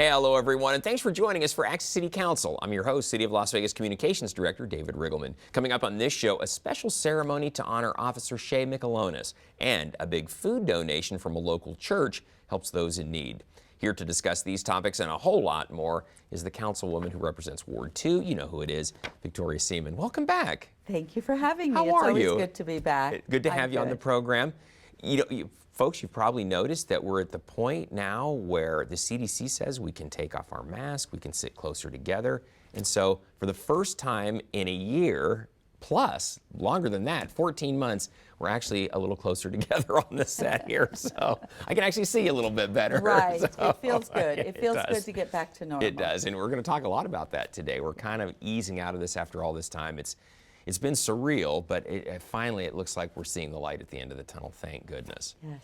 Hey, hello everyone, and thanks for joining us for Access City Council. I'm your host, City of Las Vegas Communications Director David Riggleman. Coming up on this show, a special ceremony to honor Officer Shay Michelonis, and a big food donation from a local church helps those in need. Here to discuss these topics and a whole lot more is the councilwoman who represents Ward 2. You know who it is, Victoria Seaman. Welcome back. Thank you for having me. How are you? It's always good to be back. Good to have you on the program. You know, folks, you've probably noticed that we're at the point now where the CDC says we can take off our mask, we can sit closer together. And so for the first time in a year, plus longer than that, 14 months, we're actually a little closer together on the set here. So I can actually see you a little bit better. Right, So, it feels good. It feels does. good to get back to normal. It does, and we're going to talk a lot about that today. We're kind of easing out of this after all this time. It's been surreal, but finally it looks like we're seeing the light at the end of the tunnel, thank goodness. Yes.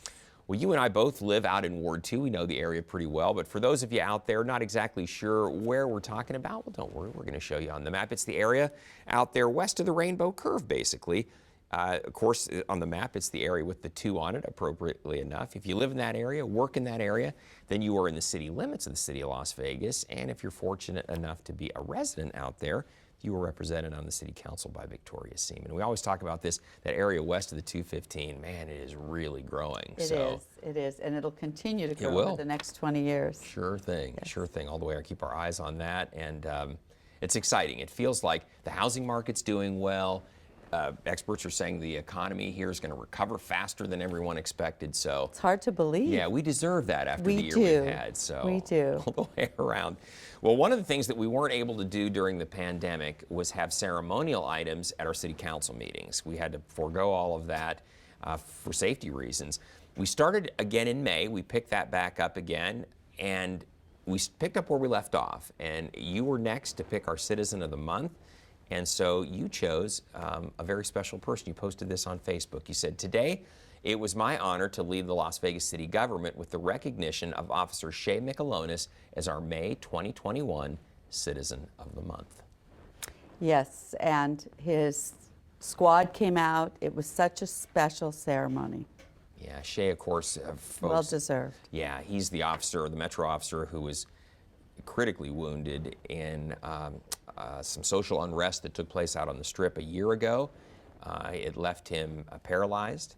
Well, you and I both live out in Ward 2. We know the area pretty well, but for those of you out there not exactly sure where we're talking about, well, don't worry, we're going to show you on the map. It's the area out there west of the Rainbow Curve, basically. Of course, on the map, it's the area with the 2 on it, appropriately enough. If you live in that area, work in that area, then you are in the city limits of the city of Las Vegas, and if you're fortunate enough to be a resident out there, you were represented on the City Council by Victoria Seaman. We always talk about this, that area west of the 215. Man, it is really growing. It is, and it'll continue to grow for the next 20 years. Sure thing, yes. Sure thing. All the way, I keep our eyes on that, and it's exciting. It feels like the housing market's doing well. Experts are saying the economy here is going to recover faster than everyone expected. So it's hard to believe. Yeah, we deserve that after the year we've had. So we do. All the way around. Well, one of the things that we weren't able to do during the pandemic was have ceremonial items at our city council meetings. We had to forego all of that for safety reasons. We started again in May. We picked that back up again, and we picked up where we left off. And you were next to pick our Citizen of the Month. And so you chose a very special person. You posted this on Facebook. You said, "Today, it was my honor to lead the Las Vegas city government with the recognition of Officer Shay Michelonis as our May 2021 Citizen of the Month." Yes, and his squad came out. It was such a special ceremony. Yeah, Shay, of course, folks, well deserved. Yeah, he's the officer, the Metro officer, who was critically wounded in some social unrest that took place out on the Strip a year ago. It left him paralyzed,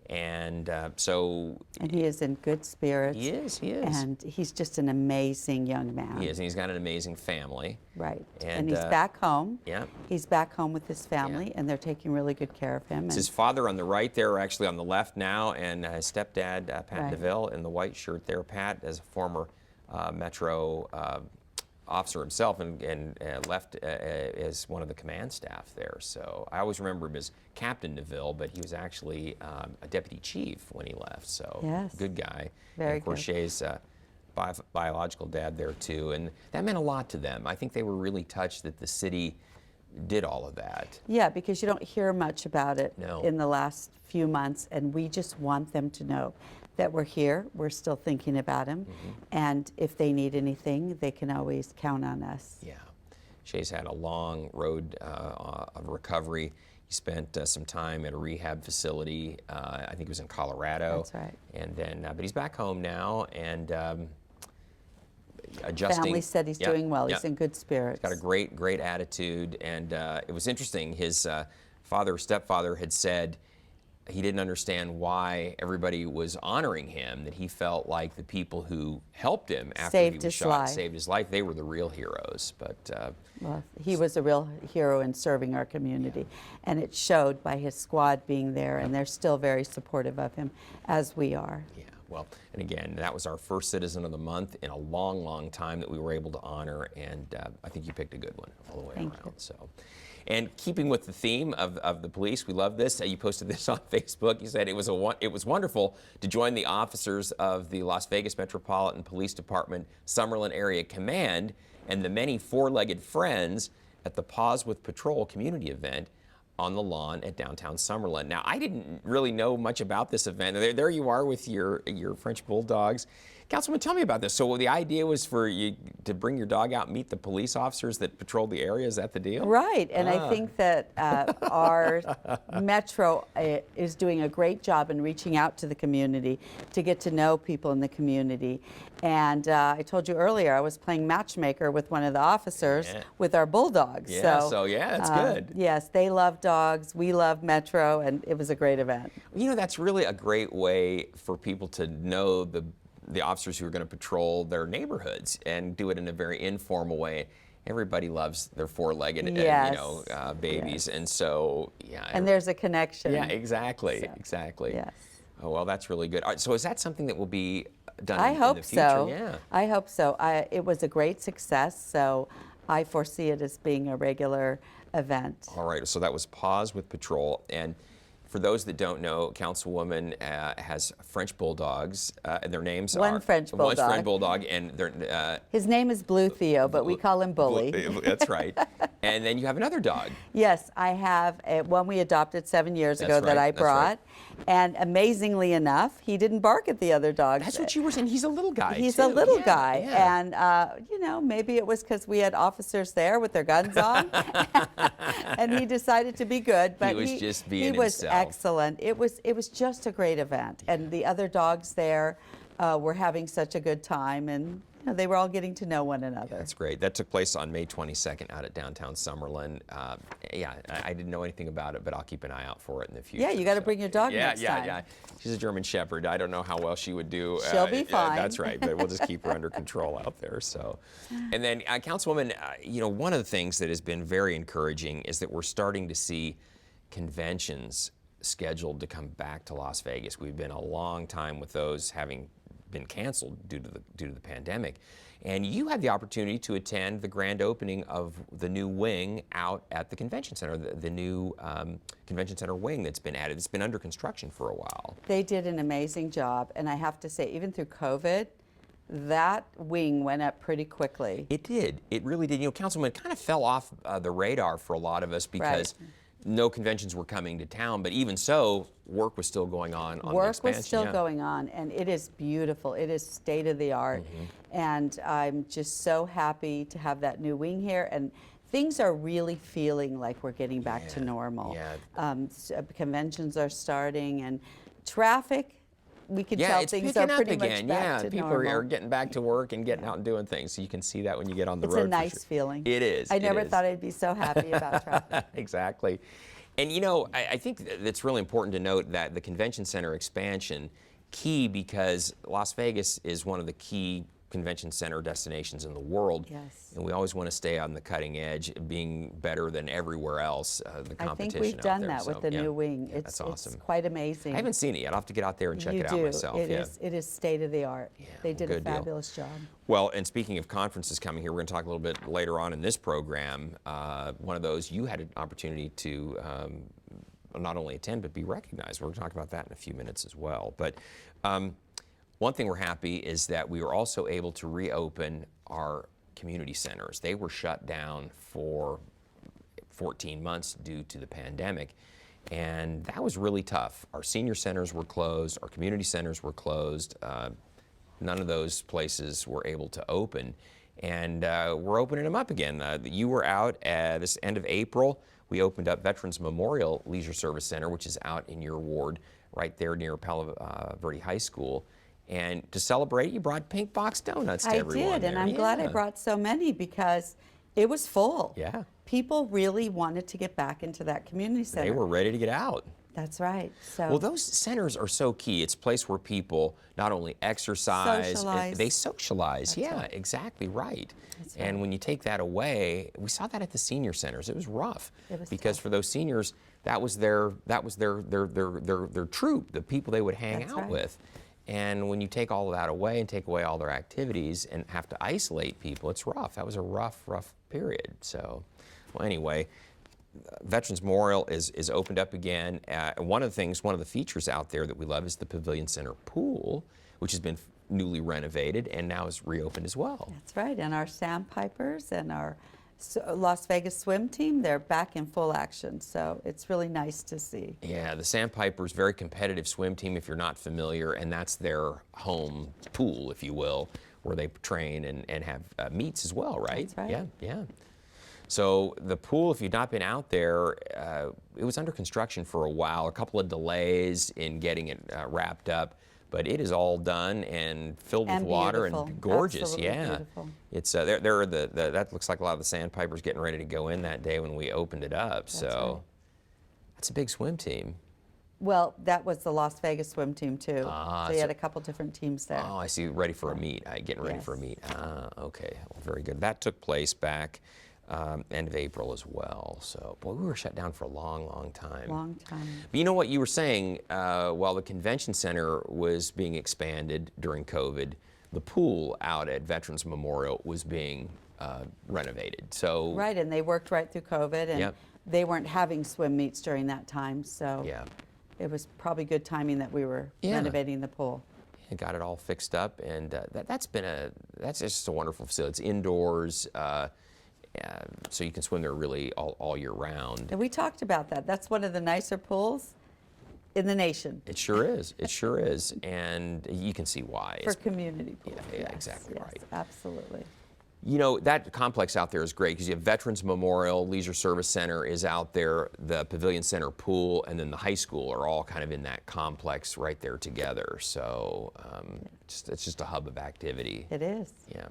and And he is in good spirits. He is. And he's just an amazing young man. He is, and he's got an amazing family. Right, and he's back home. Yeah. He's back home with his family, and they're taking really good care of him. It's his father on the right there, or actually on the left now, and his stepdad, Pat Right. DeVille, in the white shirt there. Pat, as a former Metro officer himself, and left as one of the command staff there. So I always remember him as Captain DeVille, but he was actually a deputy chief when he left. So yes. Good guy. Very and of course, good. Shay's biological dad there too, and that meant a lot to them. I think they were really touched that the city did all of that. Yeah, because you don't hear much about it No. in the last few months, and we just want them to know that we're here, we're still thinking about them, and if they need anything, they can always count on us. Yeah. Shay's had a long road of recovery. He spent some time at a rehab facility, I think it was in Colorado. That's right. And then, but he's back home now, and adjusting. Family said he's doing well. He's in good spirits. He's got a great attitude, and it was interesting. His father or stepfather had said he didn't understand why everybody was honoring him, that he felt like the people who helped him after he was shot, saved his life, they were the real heroes. But well, he was a real hero in serving our community, and it showed by his squad being there, and they're still very supportive of him, as we are. Yeah, well, and again, that was our first Citizen of the Month in a long time that we were able to honor, and I think you picked a good one all the way around. You. So. And keeping with the theme of the police, we love this. You posted this on Facebook. You said it was wonderful to join the officers of the Las Vegas Metropolitan Police Department Summerlin Area Command and the many four-legged friends at the Paws with Patrol community event on the lawn at downtown Summerlin. Now, I didn't really know much about this event. There you are with your French bulldogs. Councilman, tell me about this. So the idea was for you to bring your dog out and meet the police officers that patrol the area. Is that the deal? Right, and I think that our Metro is doing a great job in reaching out to the community to get to know people in the community. And I told you earlier, I was playing matchmaker with one of the officers with our bulldogs. Yeah, so that's good. Yes, they love dogs, we love Metro, and it was a great event. You know, that's really a great way for people to know the officers who are going to patrol their neighborhoods and do it in a very informal way. Everybody loves their four-legged babies, and so and there's a connection. Yeah, exactly, So, exactly. Yes. Oh well, that's really good. All right, so is that something that will be done I in hope the future? so. Yeah. I hope so. It was a great success, so I foresee it as being a regular event. All right, so that was Paws with Patrol, and for those that don't know, Councilwoman has French bulldogs, and their names are One French bulldog. One French bulldog, and they're His name is Blue Theo, but we call him Bully. That's right. And then you have another dog. Yes, I have one we adopted 7 years ago that I brought. And amazingly enough, he didn't bark at the other dogs. That's what you were saying. He's a little guy. He's too. a little Yeah, guy. yeah. And, maybe it was because we had officers there with their guns on. And he decided to be good. But he was just being He was himself. excellent. It was just a great event. And the other dogs there were having such a good time. And they were all getting to know one another. That's great. That took place on May 22nd out at downtown Summerlin. I didn't know anything about it, but I'll keep an eye out for it in the future. Yeah, you got to bring your dog next time. Yeah. She's a German Shepherd. I don't know how well she would do. She'll be fine. That's right, but we'll just keep her under control out there. So, and then Councilwoman, one of the things that has been very encouraging is that we're starting to see conventions scheduled to come back to Las Vegas. We've been a long time with those having been canceled due to the pandemic, and you had the opportunity to attend the grand opening of the new wing out at the convention center, the new convention center wing that's been added. It's been under construction for a while. They did an amazing job, and I have to say, even through COVID, that wing went up pretty quickly. It did. It really did. Councilman, it kind of fell off the radar for a lot of us because no conventions were coming to town, but even so, work was still going on the expansion. Work was still going on, and it is beautiful. It is state of the art, and I'm just so happy to have that new wing here. And things are really feeling like we're getting back to normal. Conventions are starting, and traffic. We can tell it's things picking are pretty up again. much back to People normal. are getting back to work and getting out and doing things. So you can see that when you get on the road. It's a nice feeling. It is. I never thought I'd be so happy about traffic. Exactly. And I think it's really important to note that the convention center expansion, key because Las Vegas is one of the key convention center destinations in the world. Yes. And we always want to stay on the cutting edge, being better than everywhere else, the competition I think we've done that with the new wing. That's awesome. It's quite amazing. I haven't seen it yet. I'll have to get out there and check it out myself. It is state of the art. They did a good deal. fabulous job. Well, and speaking of conferences coming here, we're going to talk a little bit later on in this program. One of those you had an opportunity to not only attend but be recognized. We're going to talk about that in a few minutes as well. But one thing we're happy is that we were also able to reopen our community centers. They were shut down for 14 months due to the pandemic, and that was really tough. Our senior centers were closed, our community centers were closed. None of those places were able to open, and we're opening them up again. You were out at this end of April. We opened up Veterans Memorial Leisure Service Center, which is out in your ward, right there near Palo Verde High School. And to celebrate, you brought pink box donuts to everyone. I did, and there. I'm glad I brought so many because it was full. Yeah. People really wanted to get back into that community center. They were ready to get out. That's right. So well, those centers are so key. It's a place where people not only exercise, they socialize. That's right. Exactly right. That's right. And when you take that away, we saw that at the senior centers. It was rough because tough. for those seniors, that was their troop, the people they would hang That's out right. with. And when you take all of that away and take away all their activities and have to isolate people, it's rough. That was a rough period. So, well, anyway, Veterans Memorial is opened up again. One of the features out there that we love is the Pavilion Center pool, which has been newly renovated and now is reopened as well. That's right, and our sandpipers and our Las Vegas swim team, they're back in full action. So it's really nice to see. Yeah, the Sandpipers, very competitive swim team if you're not familiar, and that's their home pool, if you will, where they train and have meets as well, right? That's right. Yeah, yeah. So the pool, if you've not been out there, it was under construction for a while, a couple of delays in getting it wrapped up, but it is all done and filled with water beautiful. and gorgeous. Absolutely yeah, beautiful. it's that looks like a lot of the Sandpipers getting ready to go in that day when we opened it up. That's So right. that's a big swim team. Well, that was the Las Vegas swim team too. Ah, so you so- had a couple different teams there. Oh, I see. Ready for a meet. Getting ready for a Yes. meet. Ah, okay. Well, very good. That took place back end of April as well. So, boy, we were shut down for a long, long time. Long time. But you know what you were saying? While the convention center was being expanded during COVID, the pool out at Veterans Memorial was being renovated. So, Right, and they worked right through COVID, and Yep. they weren't having swim meets during that time. So yeah, it was probably good timing that we were Yeah. renovating the pool. it got it all fixed up, and that's just a wonderful facility. It's indoors. So you can swim there really all year round. And we talked about that. That's one of the nicer pools in the nation It sure is. It sure is. And you can see why. for community pools. yeah, Yes, exactly yes, right. Absolutely. You know, that complex out there is great because you have Veterans Memorial, Leisure Service Center is out there, the Pavilion Center pool, and then the high school are all kind of in that complex right there together. So it's just a hub of activity. It is. Yeah.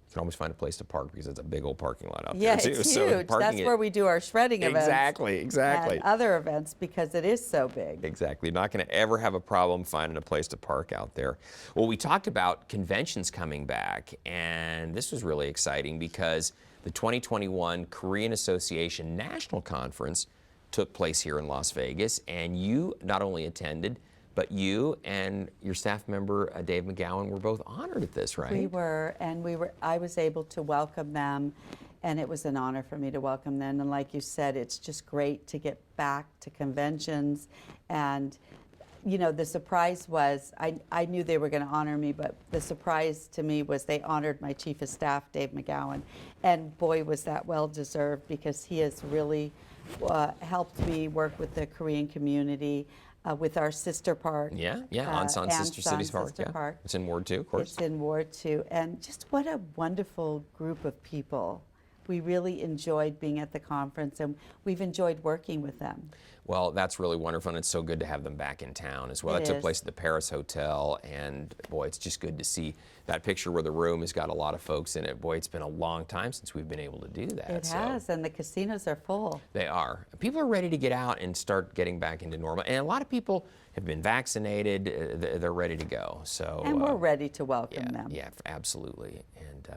You can always find a place to park because it's a big old parking lot out Yeah, there too. it's So huge. parking That's where we do our shredding events. Exactly. And other events because it is so big. Exactly. You're not going to ever have a problem finding a place to park out there. Well, we talked about conventions coming back, and this was really exciting because the 2021 Korean Association National Conference took place here in Las Vegas, and you not only attended, but you and your staff member, Dave McGowan, were both honored at this, right? We were, and I was able to welcome them, and it was an honor for me to welcome them. And like you said, it's just great to get back to conventions. And, you know, the surprise was, I knew they were going to honor me, but the surprise to me was they honored my Chief of Staff, Dave McGowan. And boy, was that well-deserved because he has really helped me work with the Korean community. With our sister park. Yeah, Ansan Sister Cities Park. Sister Yeah. Park. It's in Ward 2, of course. It's in Ward 2. And just what a wonderful group of people. We really enjoyed being at the conference, and we've enjoyed working with them. Well, that's really wonderful, and it's so good to have them back in town as well. It That took is. place at the Paris Hotel, and boy, it's just good to see that picture where the room has got a lot of folks in it. Boy, it's been a long time since we've been able to do that. It so has, and the casinos are full. They are. People are ready to get out and start getting back into normal, and a lot of people have been vaccinated. They're ready to go. So And we're ready to welcome yeah, them. yeah, absolutely. And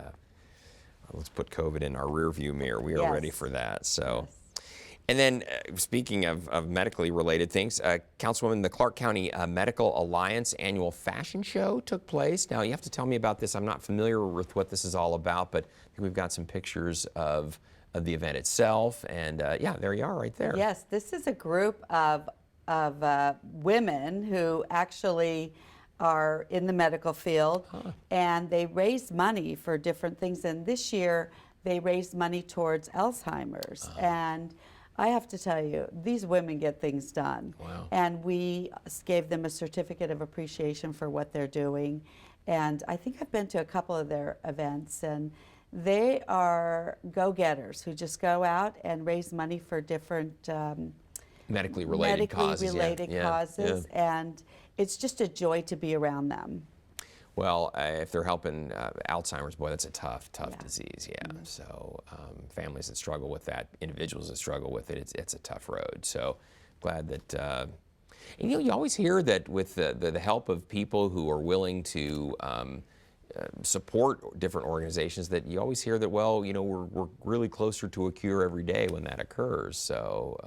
let's put COVID in our rearview mirror. We are Yes. ready for that. So. Yes. And then, speaking of medically related things, Councilwoman, the Clark County Medical Alliance annual fashion show took place. Now, you have to tell me about this. I'm not familiar with what this is all about, but I think we've got some pictures of the event itself. And yeah, there you are right there. Yes, this is a group of women who actually are in the medical field, and they raise money for different things. And this year, they raised money towards Alzheimer's. And I have to tell you, these women get things done. Wow. And we gave them a certificate of appreciation for what they're doing. And I think I've been to a couple of their events, and they are go-getters who just go out and raise money for different Medically related causes. causes. And it's just a joy to be around them. Well, if they're helping Alzheimer's, boy, that's a tough disease, yeah. Mm-hmm. So families that struggle with that, individuals that struggle with it, it's a tough road. So glad that, and you know, you always hear that with the help of people who are willing to support different organizations, that you always hear that, well, you know, we're really closer to a cure every day when that occurs. So,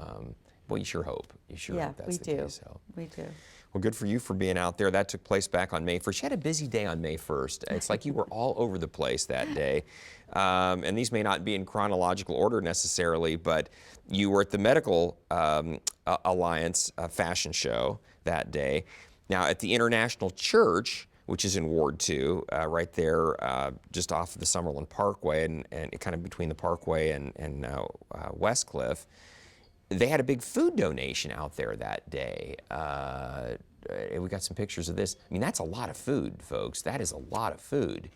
well, you sure hope. You sure hope that's the case. So. We do. Well, good for you for being out there. That took place back on May 1st. You had a busy day on May 1st. It's like you were all over the place that day. And these may not be in chronological order necessarily, but you were at the Medical Alliance fashion show that day. Now, at the International Church, which is in Ward 2, right there just off of the Summerlin Parkway and kind of between the Parkway and Westcliff. They had a big food donation out there that day. And we got some pictures of this. I mean, that's a lot of food, folks. That is a lot of food.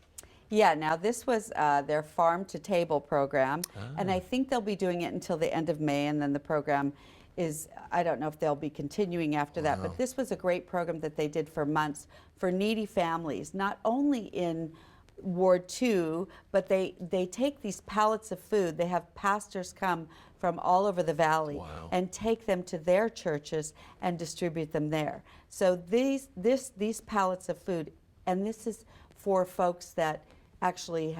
Yeah, now this was their Farm to Table program, and I think they'll be doing it until the end of May, and then the program is, I don't know if they'll be continuing after that, but this was a great program that they did for months for needy families, not only in Ward 2, but they take these pallets of food. They have pastors come from all over the valley and take them to their churches and distribute them there. So these pallets of food, and this is for folks that actually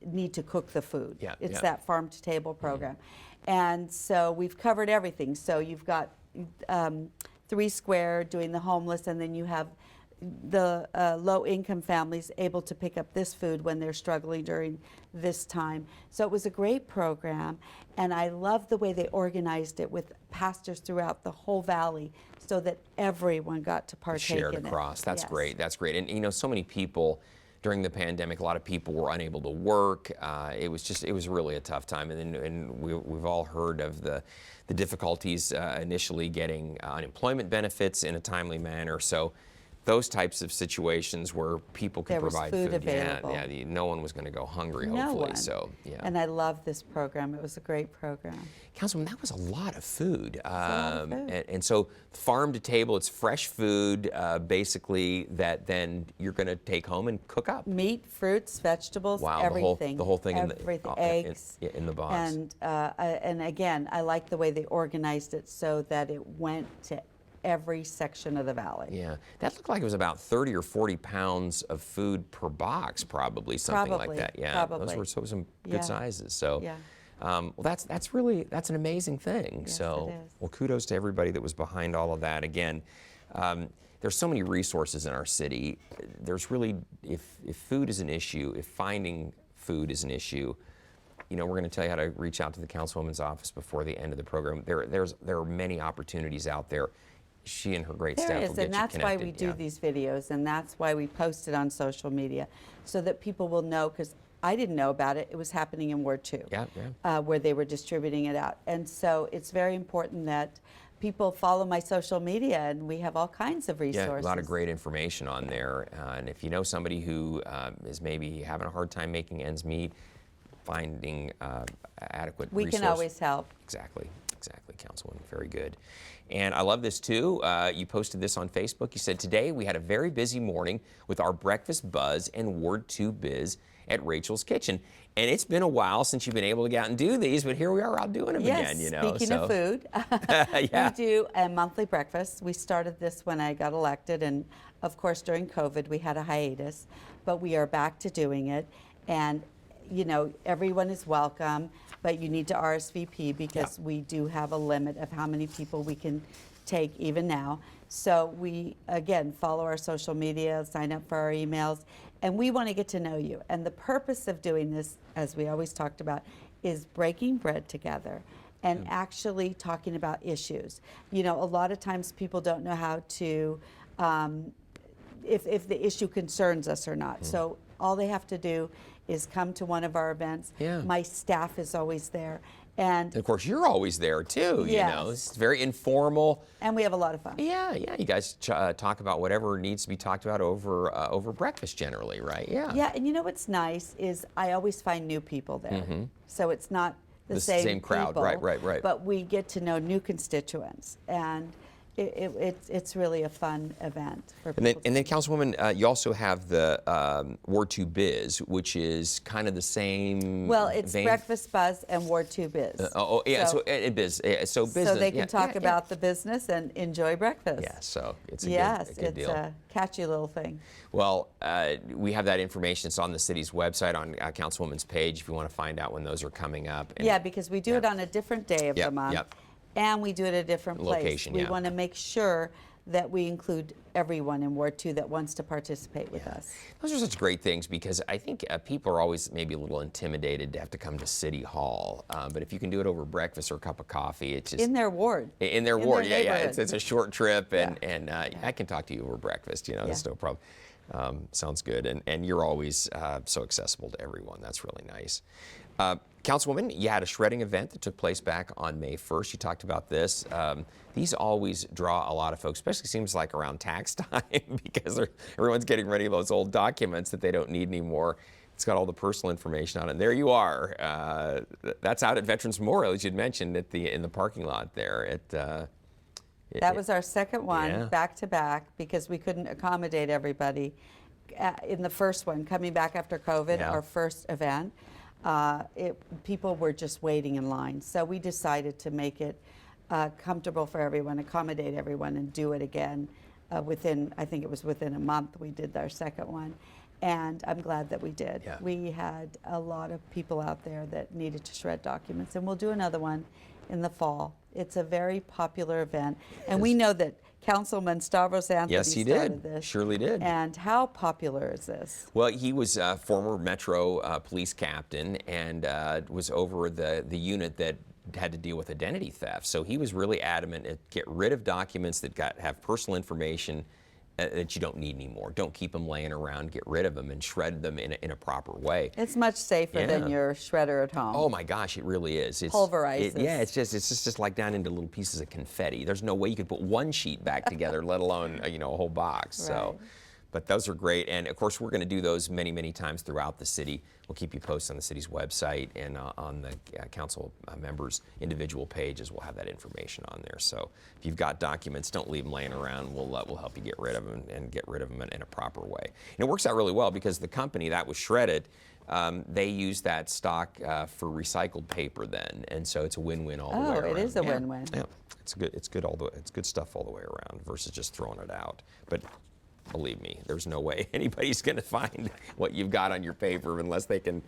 need to cook the food. It's that Farm to Table program. And so we've covered everything. So you've got 3 Square doing the homeless, and then you have the low-income families able to pick up this food when they're struggling during this time. So it was a great program, and I love the way they organized it with pastors throughout the whole valley so that everyone got to partake in it. Shared across. That's great. That's great. And you know, so many people during the pandemic, a lot of people were unable to work. It was really a tough time. And we've all heard of the difficulties initially getting unemployment benefits in a timely manner. So those types of situations where people can provide food available. Yeah, no one was going to go hungry, No hopefully. one. So yeah. And I love this program. It was a great program. Councilwoman, that was a lot of food. Food. And so farm to table, it's fresh food, basically, that then you're going to take home and cook up. Meat, fruits, vegetables, everything. The whole thing eggs. in the box. And again, I like the way they organized it so that it went to every section of the valley. Yeah, that looked like it was about 30 or 40 pounds of food per box, probably something like that. Yeah, those were some good sizes. So, well, that's an amazing thing. Yes, so, it is. well, kudos to everybody that was behind all of that. Again, there's so many resources in our city. There's really, if food is an issue, if finding food is an issue, you know, we're going to tell you how to reach out to the councilwoman's office before the end of the program. There are many opportunities out there. She and her great staff will get you connected. And that's why we do these videos, and that's why we post it on social media, so that people will know, because I didn't know about it. It was happening in Ward 2, where they were distributing it out. And so it's very important that people follow my social media, and we have all kinds of resources. Yeah, a lot of great information on there. And if you know somebody who is maybe having a hard time making ends meet, finding adequate resources. We can always help. Exactly, Councilwoman. Very good. And I love this too. You posted this on Facebook. You said, today we had a very busy morning with our breakfast buzz and Ward 2 biz at Rachel's Kitchen. And it's been a while since you've been able to get out and do these, but here we are out doing them again, you know. Speaking of food, we do a monthly breakfast. We started this when I got elected, and of course during COVID we had a hiatus, but we are back to doing it. And you know, everyone is welcome, but you need to RSVP because we do have a limit of how many people we can take even now. So we, again, follow our social media, sign up for our emails, and we want to get to know you. And the purpose of doing this, as we always talked about, is breaking bread together and actually talking about issues. You know, a lot of times people don't know how to, if the issue concerns us or not. So all they have to do is come to one of our events. My staff is always there. And of course, you're always there too, you know. It's very informal. And we have a lot of fun. Yeah, you guys talk about whatever needs to be talked about over breakfast generally, right? Yeah, and you know what's nice is I always find new people there. So it's not the same crowd, people, right. But we get to know new constituents. And it's really a fun event for people. And then Councilwoman, you also have the Ward 2 Biz, which is kind of the same. Well, it's vein. Breakfast Buzz and Ward 2 Biz. So Biz. So business. So they can talk about the business and enjoy breakfast. Yeah, so it's a good deal. It's a catchy little thing. Well, we have that information. It's on the city's website, on Councilwoman's page, if you want to find out when those are coming up. And because we do it on a different day of the month. And we do it at a different place. We want to make sure that we include everyone in Ward 2 that wants to participate with us. Those are such great things, because I think people are always maybe a little intimidated to have to come to City Hall. But if you can do it over breakfast or a cup of coffee, it's just... In their ward. In their ward, it's a short trip, and I can talk to you over breakfast, you know, that's no problem. Sounds good. And you're always so accessible to everyone. That's really nice. Councilwoman, you had a shredding event that took place back on May 1st. You talked about this. These always draw a lot of folks, especially seems like around tax time because everyone's getting rid of those old documents that they don't need anymore. It's got all the personal information on it. And there you are. That's out at Veterans Memorial, as you'd mentioned, in the parking lot there. That was our second one, Yeah. back to back, because we couldn't accommodate everybody. In the first one, coming back after COVID, Yeah. our first event, people were just waiting in line. So we decided to make it comfortable for everyone, accommodate everyone, and do it again I think it was within a month we did our second one. And I'm glad that we did. Yeah. We had a lot of people out there that needed to shred documents, and we'll do another one in the fall. It's a very popular event, and we know that Councilman Stavros Anthony Yes, he started did. this. Surely did. And how popular is this? Well, he was a former Metro police captain and was over the unit that had to deal with identity theft. So he was really adamant to get rid of documents that have personal information that you don't need anymore. Don't keep them laying around. Get rid of them and shred them in a proper way. It's much safer than your shredder at home. Oh my gosh, it really is. It's Pulverizes. It's just like down into little pieces of confetti. There's no way you could put one sheet back together, let alone a whole box. Right. So, but those are great, and of course we're going to do those many times throughout the city. We'll keep you posted on the city's website and on the council members' individual pages. We'll have that information on there. So if you've got documents, don't leave them laying around. We'll help you get rid of them and get rid of them in a proper way. And it works out really well because the company that was shredded, they use that stock for recycled paper then, and so it's a win-win all the way around. Oh, it is a Yeah. win-win. Yeah, it's good. It's good stuff all the way around versus just throwing it out. But believe me, there's no way anybody's going to find what you've got on your paper unless they can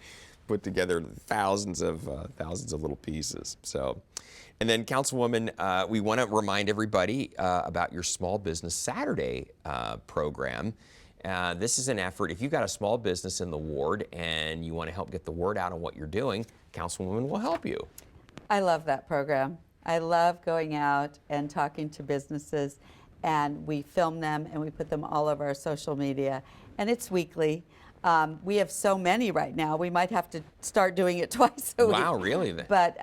put together thousands of little pieces. So, and then Councilwoman, we want to remind everybody about your Small Business Saturday program. This is an effort. If you've got a small business in the ward and you want to help get the word out on what you're doing, Councilwoman will help you. I love that program. I love going out and talking to businesses, and we film them and we put them all over our social media, and it's weekly. We have so many right now, we might have to start doing it twice a week. Wow, really? But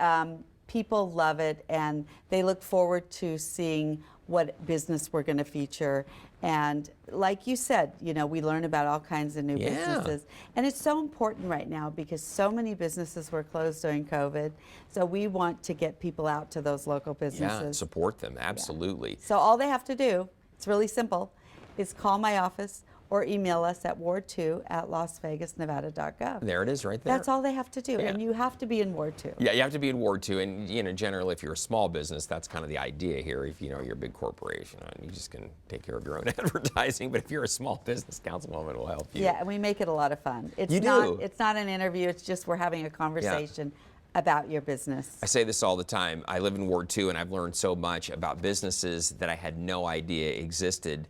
people love it, and they look forward to seeing what business we're going to feature. And like you said, we learn about all kinds of new businesses. And it's so important right now because so many businesses were closed during COVID. So we want to get people out to those local businesses. Yeah, support them, absolutely. So all they have to do, it's really simple, is call my office or email us at ward2@lasvegasnevada.gov. There it is right there. That's all they have to do. Yeah. And you have to be in Ward 2. Yeah, you have to be in Ward 2, and generally, if you're a small business, that's kind of the idea here. If you're a big corporation, you just can take care of your own advertising. But if you're a small business, Councilwoman will help you. Yeah, and we make it a lot of fun. It's You do. It's not an interview. It's just we're having a conversation about your business. I say this all the time. I live in Ward 2, and I've learned so much about businesses that I had no idea existed.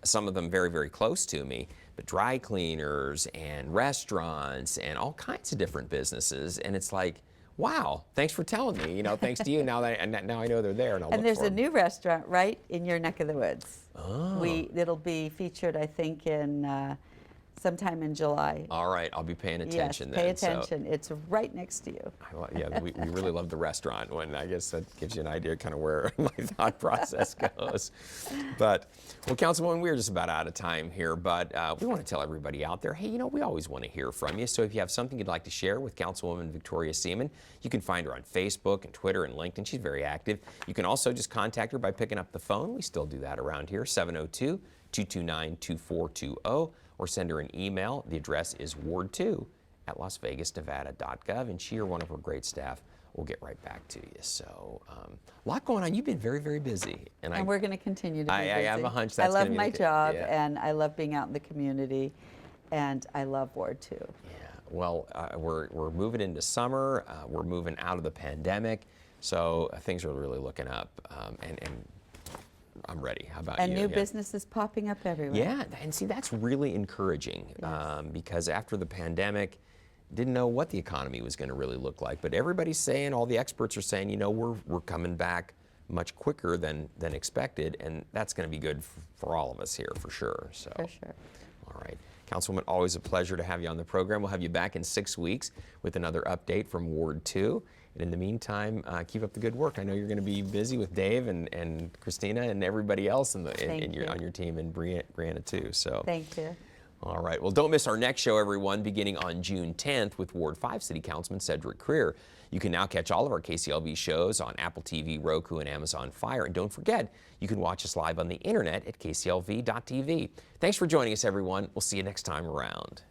Some of them very, very close to me, but dry cleaners and restaurants and all kinds of different businesses. And it's like, wow, thanks for telling me. Thanks to you. Now I know they're there, and I'll And look there's for a them. new restaurant right in your neck of the woods. Oh. It'll be featured, I think, in sometime in July. All right, I'll be paying attention yes, then. pay attention. It's right next to you. Yeah, we really love the restaurant one. I guess that gives you an idea kind of where my thought process goes. But, well, Councilwoman, we're just about out of time here, but we want to tell everybody out there, hey, we always want to hear from you. So if you have something you'd like to share with Councilwoman Victoria Seaman, you can find her on Facebook and Twitter and LinkedIn. She's very active. You can also just contact her by picking up the phone. We still do that around here, 702-229-2420. Or send her an email. The address is ward2@lasvegasnevada.gov, and she or one of her great staff will get right back to you. So a lot going on. You've been very, very busy. And we're going to continue to be busy. I have a hunch I that's love gonna be my the- job, yeah. and I love being out in the community, and I love Ward 2. Yeah. Well, we're moving into summer. We're moving out of the pandemic. So things are really looking up, and I'm ready. How about you? And new Yeah. businesses popping up everywhere. Yeah, and see, that's really encouraging because after the pandemic, didn't know what the economy was going to really look like. But everybody's saying, all the experts are saying, we're coming back much quicker than expected, and that's going to be good for all of us here for sure. So. For sure. All right. Councilwoman, always a pleasure to have you on the program. We'll have you back in 6 weeks with another update from Ward 2. And in the meantime, keep up the good work. I know you're going to be busy with Dave and Christina and everybody else on your team, and Brianna too. So thank you. All right. Well, don't miss our next show, everyone, beginning on June 10th with Ward 5 City Councilman Cedric Creer. You can now catch all of our KCLV shows on Apple TV, Roku, and Amazon Fire. And don't forget, you can watch us live on the internet at kclv.tv. Thanks for joining us, everyone. We'll see you next time around.